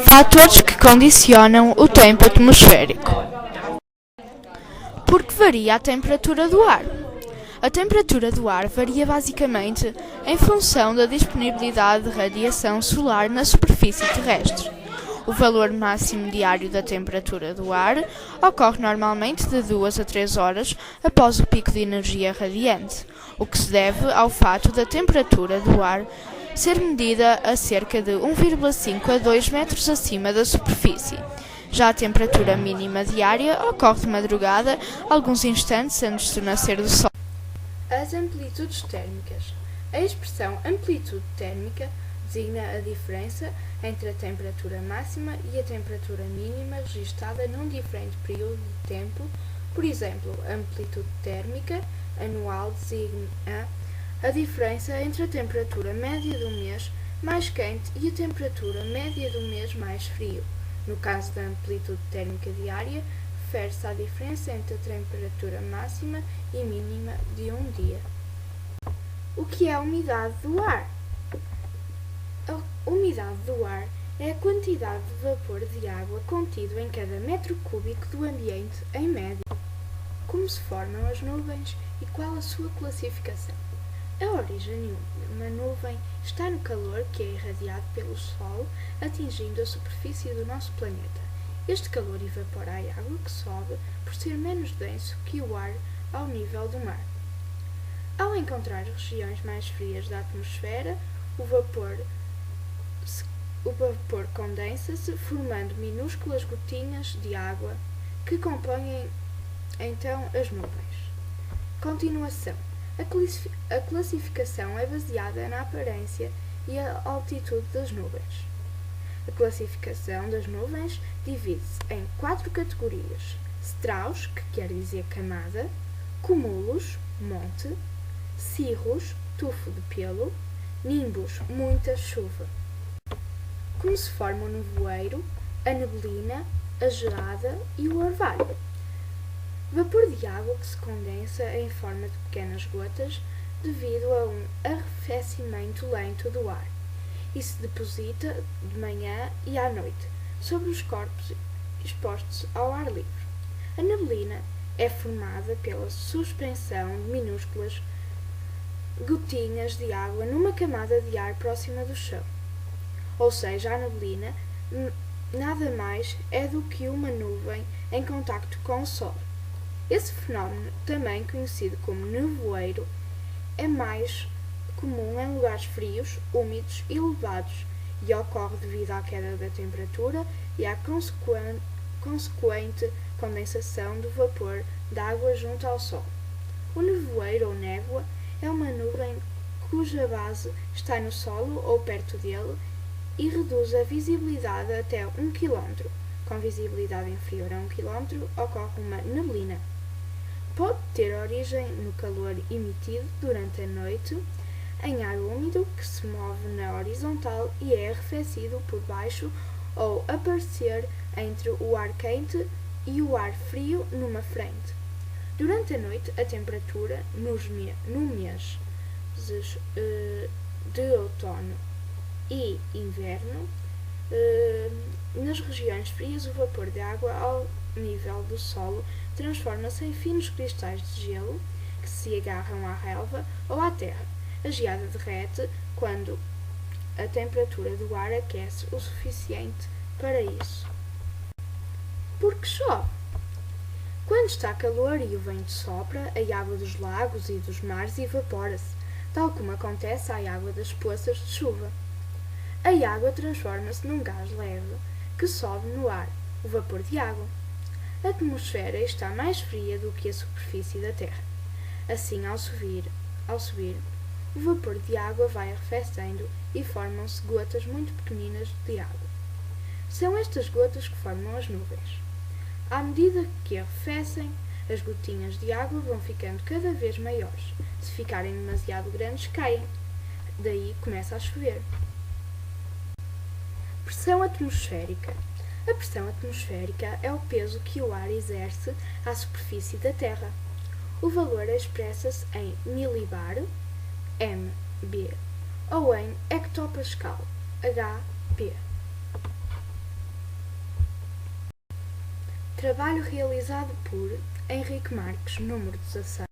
Fatores que condicionam o tempo atmosférico. Por que varia a temperatura do ar? A temperatura do ar varia basicamente em função da disponibilidade de radiação solar na superfície terrestre. O valor máximo diário da temperatura do ar ocorre normalmente de 2 a 3 horas após o pico de energia radiante, o que se deve ao fato da temperatura do ar ser medida a cerca de 1,5 a 2 metros acima da superfície. Já a temperatura mínima diária ocorre de madrugada, alguns instantes antes do nascer do sol. As amplitudes térmicas. A expressão amplitude térmica designa a diferença entre a temperatura máxima e a temperatura mínima registada num diferente período de tempo. Por exemplo, a amplitude térmica anual designa a diferença entre a temperatura média do mês mais quente e a temperatura média do mês mais frio. No caso da amplitude térmica diária, refere-se à diferença entre a temperatura máxima e mínima de um dia. O que é a umidade do ar? A umidade do ar é a quantidade de vapor de água contido em cada metro cúbico do ambiente em média. Como se formam as nuvens e qual a sua classificação? A origem de uma nuvem está no calor que é irradiado pelo Sol, atingindo a superfície do nosso planeta. Este calor evapora a água que sobe por ser menos denso que o ar ao nível do mar. Ao encontrar regiões mais frias da atmosfera, o vapor condensa-se, formando minúsculas gotinhas de água que compõem então as nuvens. Continuação. A classificação é baseada na aparência e a altitude das nuvens. A classificação das nuvens divide-se em 4 categorias: straus, que quer dizer camada, cumulos, monte, cirrus, tufo de pelo, nimbus, muita chuva. Como se forma o nevoeiro, a neblina, a geada e o orvalho? Vapor de água que se condensa em forma de pequenas gotas devido a um arrefecimento lento do ar e se deposita de manhã e à noite sobre os corpos expostos ao ar livre. A neblina é formada pela suspensão de minúsculas gotinhas de água numa camada de ar próxima do chão. Ou seja, a neblina nada mais é do que uma nuvem em contacto com o Sol. Esse fenómeno, também conhecido como nevoeiro, é mais comum em lugares frios, úmidos e elevados e ocorre devido à queda da temperatura e à consequente condensação do vapor d'água junto ao Sol. O nevoeiro ou névoa é uma nuvem cuja base está no solo ou perto dele e reduz a visibilidade até 1 km. Com visibilidade inferior a 1 km ocorre uma neblina. Pode ter origem no calor emitido durante a noite em ar úmido que se move na horizontal e é arrefecido por baixo ou aparecer entre o ar quente e o ar frio numa frente. Durante a noite, a temperatura no mês de outono e inverno, nas regiões frias, o vapor de água ao nível do solo transforma-se em finos cristais de gelo que se agarram à relva ou à terra. A geada derrete quando a temperatura do ar aquece o suficiente para isso. Por que chove? Quando está calor e o vento sopra, a água dos lagos e dos mares evapora-se, tal como acontece à água das poças de chuva. A água transforma-se num gás leve que sobe no ar, o vapor de água. A atmosfera está mais fria do que a superfície da Terra. Assim, ao subir, o vapor de água vai arrefecendo e formam-se gotas muito pequeninas de água. São estas gotas que formam as nuvens. À medida que arrefecem, as gotinhas de água vão ficando cada vez maiores. Se ficarem demasiado grandes, caem. Daí começa a chover. Pressão atmosférica. A pressão atmosférica é o peso que o ar exerce à superfície da Terra. O valor expressa-se em milibar, MB, ou em hectopascal, HP. Trabalho realizado por Henrique Marques, número 16.